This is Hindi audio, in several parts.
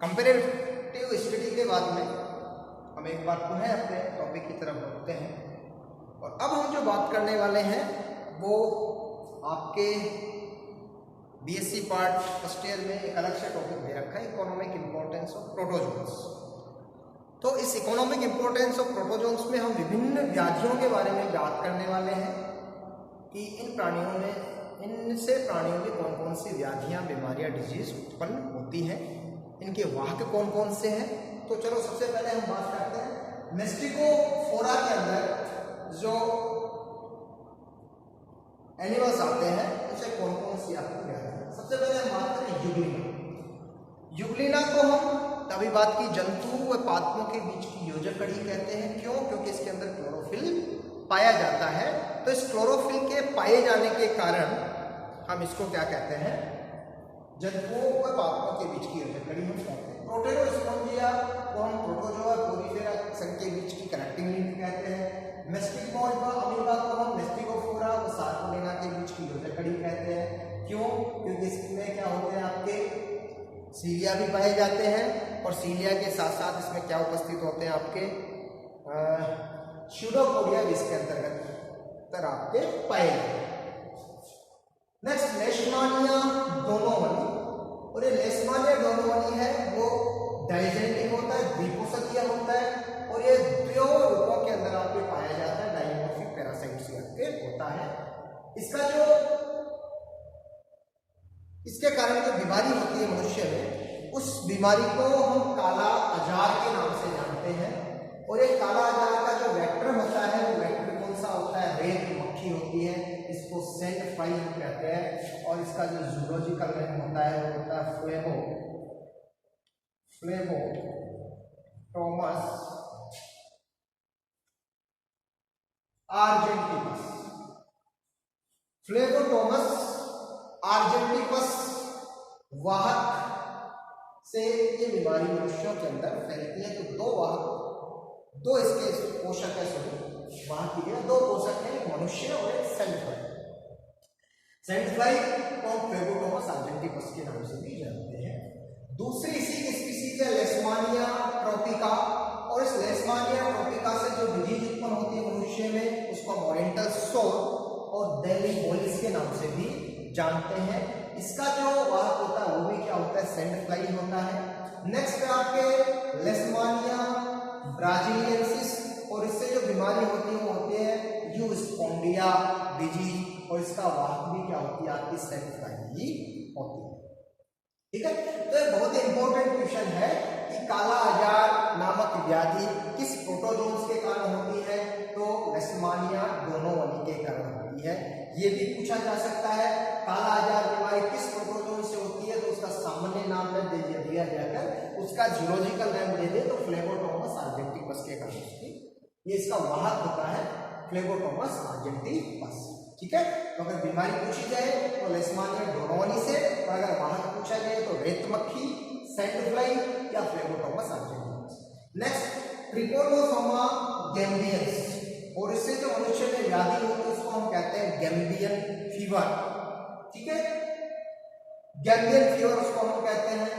कंपेरेटिव स्टडी के बाद में हम एक बार पुनः अपने टॉपिक की तरफ बढ़ते हैं और अब हम जो बात करने वाले हैं वो आपके बीएससी पार्ट फर्स्ट ईयर में एक अलग से टॉपिक दे रखा है, इकोनॉमिक इंपॉर्टेंस ऑफ प्रोटोजोन्स। तो इस इकोनॉमिक इंपॉर्टेंस ऑफ प्रोटोजोन्स में हम विभिन्न व्याधियों के बारे में बात करने वाले हैं कि इनसे प्राणियों में कौन कौन सी व्याधियां, बीमारियां, डिजीज उत्पन्न होती हैं, इनके वाहक कौन कौन से हैं। तो चलो सबसे पहले हम बात करते हैं मेस्टिकोफोरा के अंदर जो एनिमल्स आते हैं उसे कौन कौन सी आपको व्याधि। सबसे पहले हम बात करें युग्लिना। युग्लिना को हम तभी बात की जंतु व पादपों के बीच की योजक कड़ी कहते हैं। क्यों? क्योंकि इसके अंदर क्लोरोफिल पाया जाता है। तो इस क्लोरोफिल के पाए जाने के कारण हम इसको क्या कहते हैं? जंतुओं व पादपों के बीच की योजक कड़ी हम कहते हैं। प्रोटेरोस्पोंजिया को हम प्रोटोजोआ पोलिफेरा संघ के बीच की कनेक्टिंग लिंक कहते हैं। मेस्टिकोफोरा अमीबा को हम मेस्टिकोफोरा व सार्कोलिना के बीच की योजक कड़ी कहते हैं। क्यों? क्योंकि इसमें क्या होते हैं, आपके सीलिया भी पाए जाते हैं और सीलिया के साथ साथ इसमें क्या उपस्थित होते हैं, आपके स्यूडोपोडिया इसके अंतर्गत आपके पाए जाते हैं। नेक्स्ट लेशमानिया डोनोवनी, और ये लेशमानिया डोनोवनी है वो डाइजेंटिक होता है, द्विपोषकीय होता है और ये दो रूपों के अंदर आपके पाया जाता है। डाइमोर्फिक पैरासाइट्स आपके होता है। इसके कारण जो बीमारी होती है मनुष्य में, उस बीमारी को हम काला अजार के नाम से जानते हैं। और ये काला अजार का जो वेक्टर होता है वो वेक्टर कौन सा होता है? रेत मक्खी होती है, इसको सैंड फ्लाई हम कहते हैं। और इसका जो जूलॉजिकल नेम होता है वो होता है फ्लेबोटोमस आर्जेंटिकस। फ्लेबोटोमस आर्जेंटिकस वाहक से ये बीमारी मनुष्यों के अंदर फैलती है। तो दो इसके पोषक है, वाहक की दो पोषक है, एक मनुष्य और एक सैंड फ्लाई। सैंड फ्लाई को फ्लेबोटोमस आर्जेंटिकस के नाम से भी जानते हैं। दूसरी इसी की स्पीसीज है लेशमानिया ट्रोपिका, और इस लेशमानिया ट्रोपिका से जो डिजीज उत्पन्न होती है मनुष्य में उसको हम ओरिएंटल सोर और डेली होलिस के नाम से भी जानते हैं। इसका जो वाहक होता है वो भी क्या होता है? सैंड फ्लाई होता है। नेक्स्ट आपके लेशमानिया ब्राजीलियंसिस, और इससे जो बीमारी होती है वो होती है यूस्पोंडिया डिजीज, और इसका वाहक भी क्या होती है? आपकी सैंड फ्लाई ही होती है। ठीक है, तो ये बहुत ही इंपॉर्टेंट क्वेश्चन है कि काला अजार नामक व्याधि किस प्रोटोजोन्स के कारण होती है? तो लेशमानिया डोनोवनी के कारण होती है। ये भी पूछा जा सकता है काला अजार बीमारी किस प्रोटोजोन से होती है, तो उसका सामान्य नाम दे दिया जाकर उसका जूलॉजिकल नेम दे दे तो फ्लेबोटोमस आर्जेंटिकस के कारण होती है। ये इसका वाहक होता है फ्लेबोटोमस आर्जेंटिकस। ठीक है, तो अगर बीमारी पूछी जाए तो लेशमानिया डोनोवनी से, और अगर वाहक पूछा जाए तो रेत मक्खी, सैंड फ्लाई या फ्लेबोटोमस आर्जेंटिकस। नेक्स्ट ट्रिपोनोसोमा गैम्बियंस, और इससे जो मनुष्य में व्याधि होती है उसको हम कहते हैं गैम्बियन फीवर। ठीक है, गैम्बियन फीवर उसको हम कहते हैं,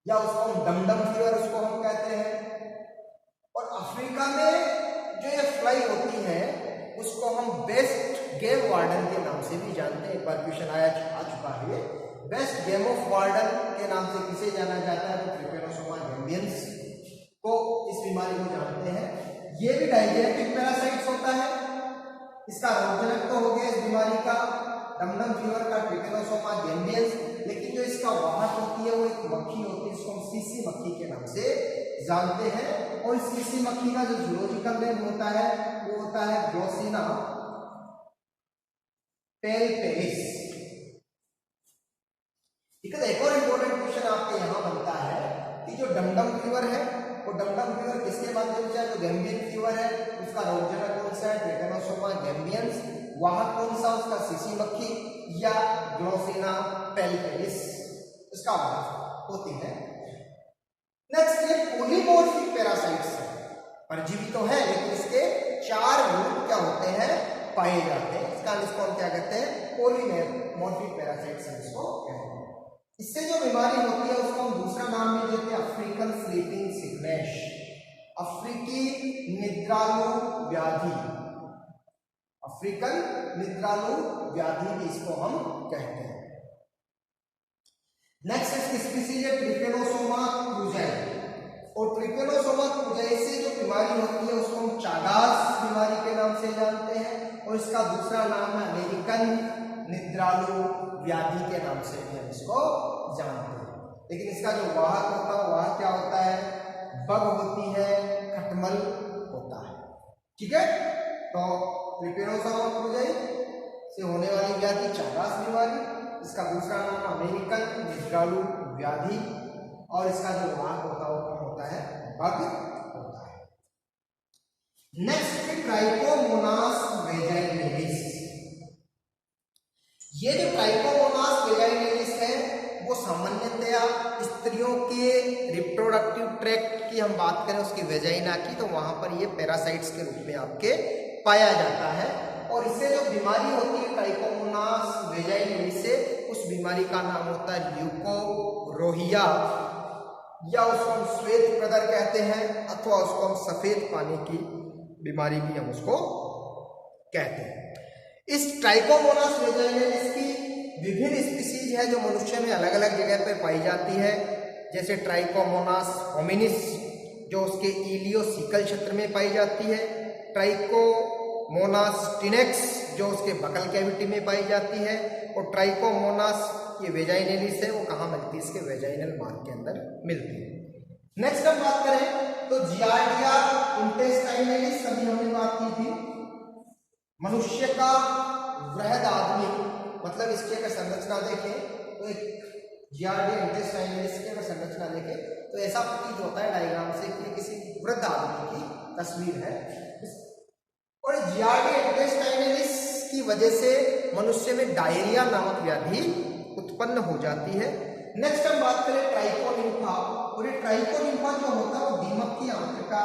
या उसको हम डमडम फीवर उसको हम कहते हैं। और अफ्रीका में जो ये फ्लाई होती है उसको हम बेस्ट गेम वार्डन के नाम से भी जानते हैं। एक बार क्वेश्चन आ चुका है। बेस्ट गेम ऑफ वार्डन के नाम से किसे जाना जाता है? तो ट्रिपोनोसोमा गैम्बियंस को, इस बीमारी को जानते हैं। ये भी डाइजेनेटिक पैरासाइट्स होता है। इसका रोगजनक तो हो गया इस बीमारी का डमडम फीवर का ट्रिपोनोसोमा गैम्बियंस, लेकिन जो इसका वाहक होती है वो एक मक्खी होती है, इसको हम सीसी मक्खी के नाम से जानते हैं। और इस सीसी मक्खी का जो जूलॉजिकल नेम होता है वो होता है ग्लोसिना पेलपेलिस। ठीक है, एक और इंपॉर्टेंट क्वेश्चन आपके यहां बनता है कि जो डमडम फीवर है वो डमडम फीवर किसके माध्यम से है? जो गैम्बियन फीवर है उसका रोगजनक कौन सा है? ट्रिपोनोसोमा गैम्बियंस। वाहक कौन सा? उसका सीसी मक्खी या ग्लोसिना पेलपेलिस उसका वाहक होती है। नेक्स्ट ये पॉलीमॉर्फिक पैरासाइट्स है, परजीवी तो है लेकिन इसके 4 रूप क्या होते हैं? पाए जाते हैं। इसका इसको हम क्या कहते हैं? पॉलीमॉर्फिक पैरासाइट्स इसको कहते हैं। इससे जो बीमारी होती है उसको हम दूसरा नाम भी देते हैं अफ्रीकन स्लीपिंग सिकनेस, अफ्रीकी निद्रालु व्याधि, अफ्रीकन निद्रालु व्याधि भी इसको हम कहते हैं। नेक्स्ट स्पीसीज है ट्रिपेनोसोमा क्रूज़ाई, और ट्रिपेनोसोमा क्रूज़ाई से जो बीमारी होती है उसको हम चागास बीमारी के नाम से जानते हैं, और इसका दूसरा नाम है अमेरिकन निद्रालु व्याधि के नाम से भी हम इसको जानते हैं। लेकिन इसका जो वाहक होता है वह क्या होता है, बग होती है, खटमल होता है। ठीक है, तो ट्रिपेनोसोमा क्रूज़ाई से होने वाली व्याधि चागास बीमारी, इसका दूसरा नाम अमेरिकन निद्रालु व्याधि, और इसका जो वाहक होता है वो कौन होता है, बग होता है। Next trichomonas vaginalis. ये जो ट्राइकोमोनास वेजाइनेलिस है वो सामान्यतया स्त्रियों के रिप्रोडक्टिव ट्रैक्ट की हम बात करें उसकी वेजाइना की, तो वहां पर ये पैरासाइट्स के रूप में आपके पाया जाता है। और इससे जो बीमारी होती है ट्राइकोमोनास वेजाइनेलिस से, उस बीमारी का नाम होता है ल्यूकोरोहिया, या उसको हम श्वेत प्रदर कहते हैं, अथवा उसको हम सफेद पानी की बीमारी भी हम उसको कहते हैं। इस ट्राइकोमोनास वेजाइनेलिस की विभिन्न स्पीसीज है जो मनुष्य में अलग अलग जगह पर पाई जाती है, जैसे ट्राइकोमोनास होमिनिस जो उसके इलियोसिकल क्षेत्र में पाई जाती है, ट्राइकोमोनास टिनेक्स जो उसके बकल कैविटी में पाई जाती है, और ट्राइकोमोनास ये वेजाइनेलिस है वो कहाँ मिलती है, इसके वेजाइनल मार्ग के अंदर मिलती है। नेक्स्ट हम बात करें तो जियार्डिया इंटेस्टाइनलिस, अभी हमने बात की थी, मनुष्य का वृहद आदमी, मतलब इसकी अगर संरचना देखें तो एक जियार्डिया इंटेस्टाइनलिस की अगर संरचना देखें तो ऐसा प्रतीत होता है डायग्राम से कि किसी वृद्ध आदमी की तस्वीर है। और जियार्डिया इंटेस्टाइनलिस की वजह से मनुष्य में डायरिया नामक व्याधि उत्पन्न हो जाती है। नेक्स्ट हम बात करें ट्राइकोनिम्फा, और ये ट्राइकोनिम्फा जो होता है वो दीमक की आंत्र का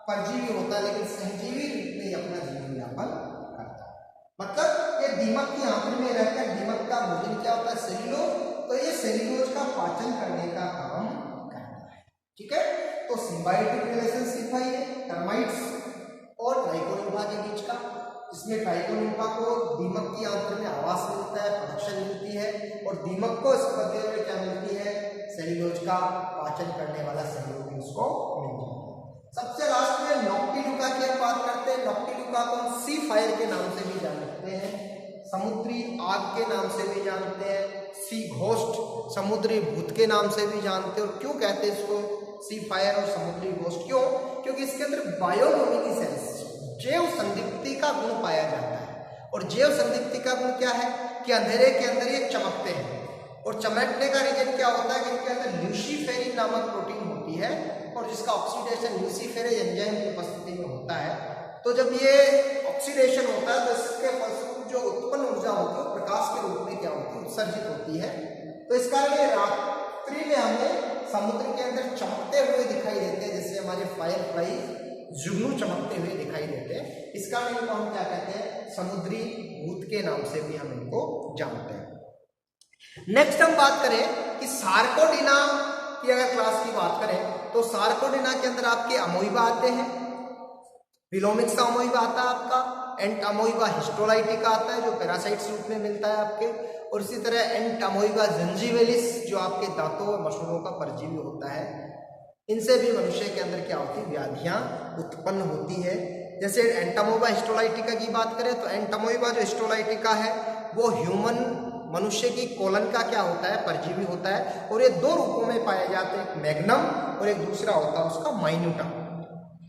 परजीवी होता है, लेकिन सहजीवी रूप में अपना जीवन यापन करता है। मतलब ये दीमक की आंत्र में रहकर, दीमक का भोजन क्या होता है, सेल्यूलोज, तो ये सेल्यूलोज का पाचन करने का काम करता है। ठीक है, तो सिम्बायोटिक रिलेशनशिप है ये टर्माइट्स और ट्राइकोनिम्फा के बीच का। इसमें ट्राइकोनिम्फा को दीमक की आंत्र में आवास मिलता है, प्रोडक्शन मिलती है, और दीमक को इस बदले में क्या मिलती है, सेल्यूलोज का पाचन करने वाला सेल्यूलोज उसको मिल जाता है। सबसे लास्ट में नॉक्टिलुका की हम बात करते हैं। नॉक्टिलुका को हम सी फायर के नाम से भी जानते हैं, समुद्री आग के नाम से भी जानते हैं, सी घोस्ट समुद्री भूत के नाम से भी जानते हैं। और क्यों कहते हैं इसको सी फायर और समुद्री घोस्ट, क्यों, क्योंकि इसके अंदर बायोलुमिनेसेंस जैव संदीप्ति का गुण पाया जाता है। और जैव संदीप्ति का गुण क्या है कि अंधेरे के अंदर ये चमकते हैं, और चमकने का रीजन क्या होता है कि इनके अंदर ल्यूसीफेरिन नामक प्रोटीन होती है, और जिसका ऑक्सीडेशन ल्यूसीफेरेज एंजाइम की उपस्थिति में होता है। तो जब ये ऑक्सीडेशन होता है तो इसके फलस्वरूप जो उत्पन्न ऊर्जा होती है प्रकाश के रूप में क्या होती है, उत्सर्जित होती है। तो इस कारण ये रात्रि में हमें समुद्र के अंदर चमकते हुए दिखाई देते हैं, जैसे हमारे फायर फ्लाई जुगनू चमकते हुए दिखाई देते हैं। इस कारण इनको हम क्या कहते हैं, समुद्री भूत के नाम से भी हम इनको जानते हैं। नेक्स्ट हम बात करें कि सार्कोडिना की अगर क्लास की बात करें तो सार्कोडिना के अंदर आपके अमोइबा आते हैं, फिलोमिक्स अमोइबा आता है आपका, एंट अमोइबा हिस्टोलाइटिका आता है जो पैरासाइट्स रूप में मिलता है आपके, और इसी तरह एंट अमोइबा जिंजीवेलिस जो आपके दांतों और मसूड़ों का परजीवी होता है। इनसे भी मनुष्य के अंदर क्या होती है, व्याधियां उत्पन्न होती है। जैसे एंटामोइबा हिस्टोलाइटिका की बात करें तो एंटामोइबा जो हिस्टोलाइटिका है वो ह्यूमन मनुष्य की कोलन का क्या होता है, परजीवी होता है, और ये दो रूपों में पाए जाते हैं, एक मैग्नम और एक दूसरा होता है उसका माइन्यूटा।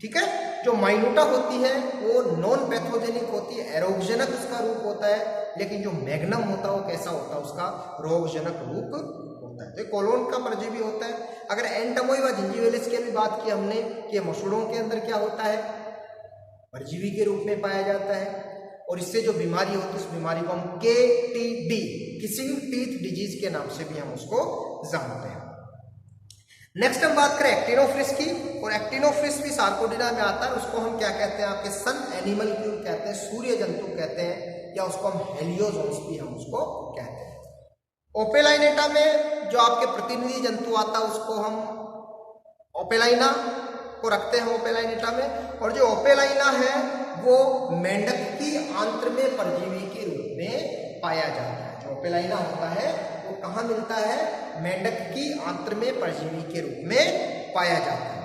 ठीक है, जो माइन्यूटा होती है वो नॉन पैथोजेनिक होती है, एरोगजेनक उसका रूप होता है, लेकिन जो मैग्नम होता है वो कैसा होता है, उसका रोगजनक रूप होता है। तो कोलोन का परजीवी होता है। अगर एंटामोइबा जिंजीवेलिस की भी बात की हमने कि मसूड़ों के अंदर क्या होता है, परजीवी के रूप में पाया जाता है, और इससे जो बीमारी होती है उस बीमारी को हम KTD किसिंग टीथ डिजीज के नाम से भी हम उसको जानते हैं। नेक्स्ट हम बात करें एक्टिनोफ्रिस की, और एक्टिनोफ्रिस भी सार्कोडिना में आता है। उसको हम क्या कहते हैं, आपके सन एनिमल क्यूल कहते हैं, सूर्य जंतु कहते हैं, या उसको हम हेलियोजोन्स भी हम उसको कहते हैं। ओपेलाइनेटा में जो आपके प्रतिनिधि जंतु आता है उसको हम ओपेलाइना को रखते हैं ओपेलाइनेटा में। और जो ओपेलाइना है वो मेंढक की आंत्र में परजीवी के रूप में पाया जाता है। जो ओपेलाइना होता है वो कहाँ मिलता है? मेंढक की आंत्र में परजीवी के रूप में पाया जाता है।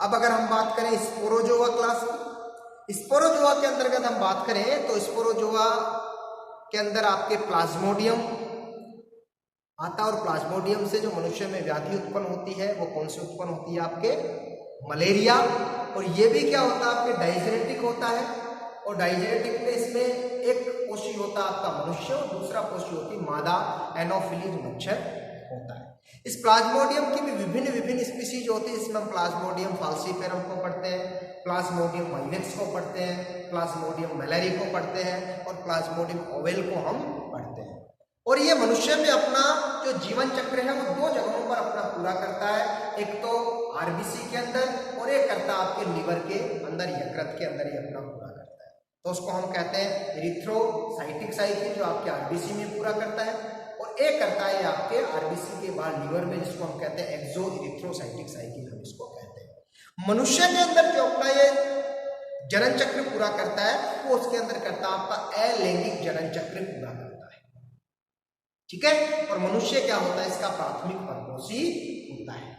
अब अगर हम बात करें स्पोरोजोआ क्लास की, स्पोरोजोआ के अंतर्गत हम बात करें तो स्पोरोजोआ के अंदर आपके प्लाज्मोडियम आता है। और प्लाज्मोडियम से जो मनुष्य में व्याधि उत्पन्न होती है वो कौन सी उत्पन्न होती है? आपके मलेरिया। और ये भी क्या होता है? आपके डाइजेनेटिक होता है। और डाइजेनेटिक में इसमें एक पोषी होता है आपका मनुष्य और दूसरा पोषी होती मादा एनोफिलीज मच्छर होता है। इस प्लाज्मोडियम की भी विभिन्न विभिन्न स्पीशीज होती है। इसमें हम प्लाज्मोडियम फाल्सीफेरम को पढ़ते हैं, प्लाज्मोडियम वाइवेक्स को पढ़ते हैं, प्लाज्मोडियम मैलेरी को पढ़ते हैं और प्लाज्मोडियम ओवेल को हम पढ़ते हैं। और ये मनुष्य में अपना जो जीवन चक्र है वो दो जगहों पर अपना पूरा करता है। एक तो आरबीसी के अंदर और एक करता है आपके लीवर के अंदर, यकृत के अंदर ये अपना पूरा करता है। तो उसको हम कहते हैं इरिथ्रोसाइटिक साइकिल, जो आपके आरबीसी में पूरा करता है। और एक करता है आपके आरबीसी के बाद लीवर में, जिसको हम कहते हैं एक्सो इरिथ्रोसाइटिक साइकिल, हम इसको कहते हैं। मनुष्य के अंदर जो अपना ये जनन चक्र पूरा करता है वो उसके अंदर करता है आपका अलैंगिक जनन चक्र पूरा करता है। ठीक है। और मनुष्य क्या होता है? इसका प्राथमिक परपोषी होता है।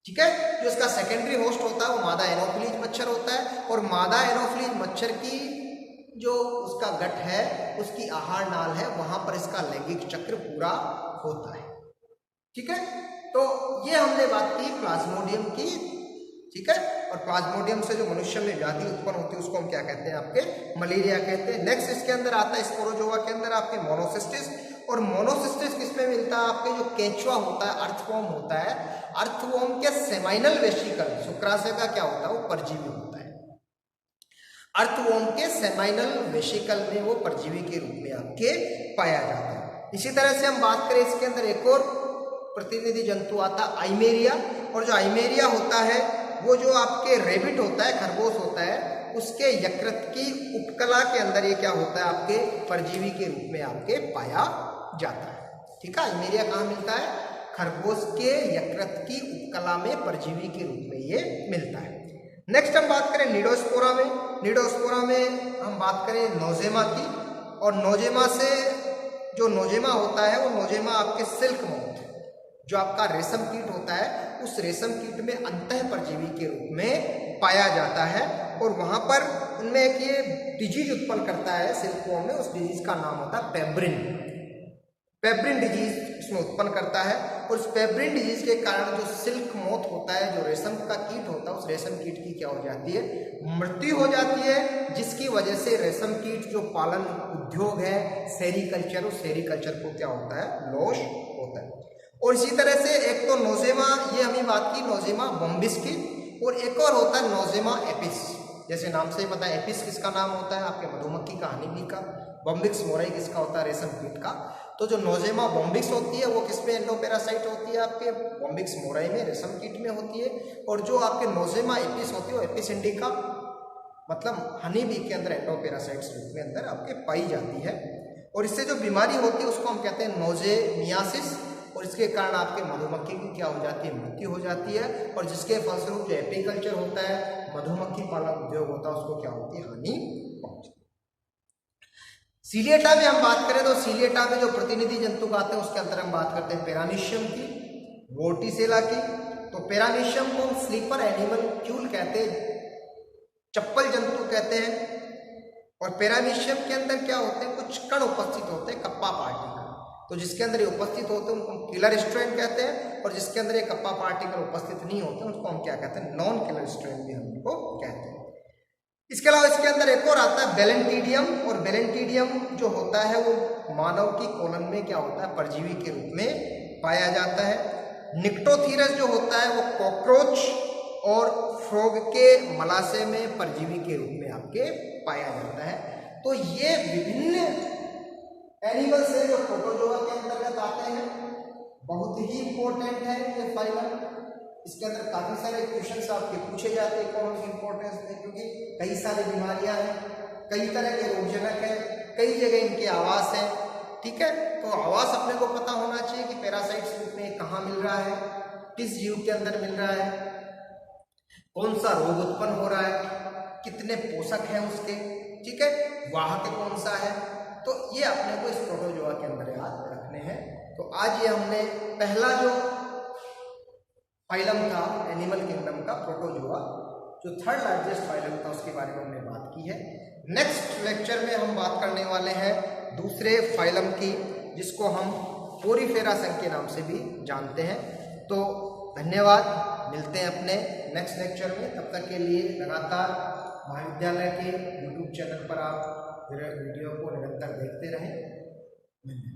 ठीक है। जो इसका सेकेंडरी होस्ट होता है वो मादा एनोफिलीज मच्छर होता है। और मादा एनोफिलीज मच्छर की जो उसका गट है, उसकी आहार नाल है, वहां पर इसका लैंगिक चक्र पूरा होता है। ठीक है। तो ये हमने बात की प्लाज्मोडियम की। ठीक है। और प्लाज्मोडियम से जो मनुष्य में व्याधि उत्पन्न होती है उसको हम क्या कहते हैं? आपके मलेरिया कहते हैं। नेक्स्ट इसके अंदर आता है स्पोरोजोआ के अंदर आपके मोनोसिस्टिस। और मोनोसिस्टिस किसमें मिलता है? आपके जो केंचुआ होता है, अर्थवॉर्म होता है, अर्थवॉर्म के सेमाइनल वेसिकल, शुक्राशय का क्या होता है? वो परजीवी होता है। अर्थवॉर्म के सेमाइनल वेसिकल में वो परजीवी के रूप में आपके पाया जाता है। इसी तरह से हम बात करें इसके अंदर एक और प्रतिनिधि जंतु आता है आइमेरिया। और जो आइमेरिया होता है वो जो आपके रेबिट होता है, खरगोश होता है, उसके यकृत की उपकला के अंदर ये क्या होता है? आपके परजीवी के रूप में आपके पाया जाता है। ठीक है। आइमेरिया कहाँ मिलता है? खरगोश के यकृत की उपकला में परजीवी के रूप में ये मिलता है। नेक्स्ट हम बात करें निडोस्पोरा में। निडोस्पोरा में हम बात करें नोजेमा की। और नोजेमा से जो नोजेमा होता है वो नोजेमा आपके सिल्क मोथ, जो आपका रेशम कीट होता है, उस रेशम कीट में अंतः परजीवी के रूप में पाया जाता है। और वहां पर उनमें एक ये डिजीज उत्पन्न करता है सिल्कवॉर्म में, उस डिजीज का नाम होता है पेब्रिन। पेब्रिन डिजीज इसमें उत्पन्न करता है। और उस पेब्रिन डिजीज के कारण जो सिल्क मोथ होता है, जो रेशम का कीट होता है, उस रेशम कीट की क्या हो जाती है? मृत्यु हो जाती है। जिसकी वजह से रेशम कीट जो पालन उद्योग है, सेरीकल्चर, उस सेरीकल्चर को क्या होता है? लॉस होता है। और इसी तरह से एक तो नोजेमा, ये हमें बात की नोजेमा बॉम्बिस की, और एक और होता है नोजेमा एपिस। जैसे नाम से ही पता है एपिस किसका नाम होता है? आपके मधुमक्खी का, हनी बी का। बॉम्बिक्स मोराई किसका होता है? रेशम कीट का। तो जो नोजेमा बॉम्बिक्स होती है वो किसमें एंडोपेरासाइट होती है? आपके बॉम्बिक्स मोराई में, रेशम कीट में होती है। और जो आपके नोजेमा एपिस होती है वो एपिस इंडिका, मतलब हनी बी के अंदर एंडोपेरासाइट्स रूप में अंदर आपके पाई जाती है। और इससे जो बीमारी होती है उसको हम कहते हैं नोजेमियासिस। और इसके कारण आपके मधुमक्खी की क्या हो जाती है? मृत्यु हो जाती है। और जिसके फलस्वरूप जो एपीकल्चर होता है, मधुमक्खी पालन उद्योग होता है, उसको क्या होती है? हानि पहुंचती है। सीलिएटा में हम बात करें तो सीलिएटा में जो प्रतिनिधि जंतु आते हैं उसके अंदर हम बात करते हैं पेरामीशियम की, वोर्टिसेला की। तो पेरामीशियम को हम स्लीपर एनिमल क्यूल कहते हैं, चप्पल जंतु कहते हैं। और पेरामीशियम के अंदर क्या होते हैं? कुछ कण उपस्थित होते हैं कप्पा पार्टिकल। तो जिसके अंदर ये उपस्थित होते हैं उनको हम किलर स्ट्रेन कहते हैं। और जिसके अंदर ये कप्पा पार्टिकल उपस्थित नहीं होते उसको हम क्या कहते हैं? नॉन किलर स्ट्रेन भी हम इनको कहते हैं। इसके अलावा इसके अंदर एक और आता है बेलेंटीडियम। और बेलेंटीडियम जो होता है वो मानव की कोलन में क्या होता है? परजीवी के रूप में पाया जाता है। निक्टोथीरस जो होता है वो कॉकरोच और फ्रॉग के मलाशय में परजीवी के रूप में आपके पाया जाता है। तो ये विभिन्न एनिमल्स है जो प्रोटोजोआ के अंतर्गत आते हैं। बहुत ही इंपॉर्टेंट है ये फाइलम। इसके अंदर काफी सारे क्वेश्चंस आपके पूछे जाते हैं। कौन सी इंपॉर्टेंस है? क्योंकि कई सारी बीमारियां हैं, कई तरह के रोगजनक हैं, कई जगह इनके आवास हैं। ठीक है, तो आवास अपने को पता होना चाहिए कि पैरासाइट्स रूप में कहाँ मिल रहा है, किस जीव के अंदर मिल रहा है, कौन सा रोग उत्पन्न हो रहा है, कितने पोषक हैं उसके, ठीक है, वाहक कौन सा है। तो ये अपने को इस प्रोटोजोआ के अंदर याद रखने हैं। तो आज ये हमने पहला जो फाइलम था एनिमल किंगडम का प्रोटोजोआ, जो थर्ड लार्जेस्ट फाइलम था, उसके बारे में हमने बात की है। नेक्स्ट लेक्चर में हम बात करने वाले हैं दूसरे फाइलम की, जिसको हम पोरीफेरा संघ के नाम से भी जानते हैं। तो धन्यवाद, मिलते हैं अपने नेक्स्ट लेक्चर में। तब तक के लिए लगातार महाविद्यालय के YouTube चैनल पर आप मेरे वीडियो को निरंतर देखते रहें। धन्यवाद।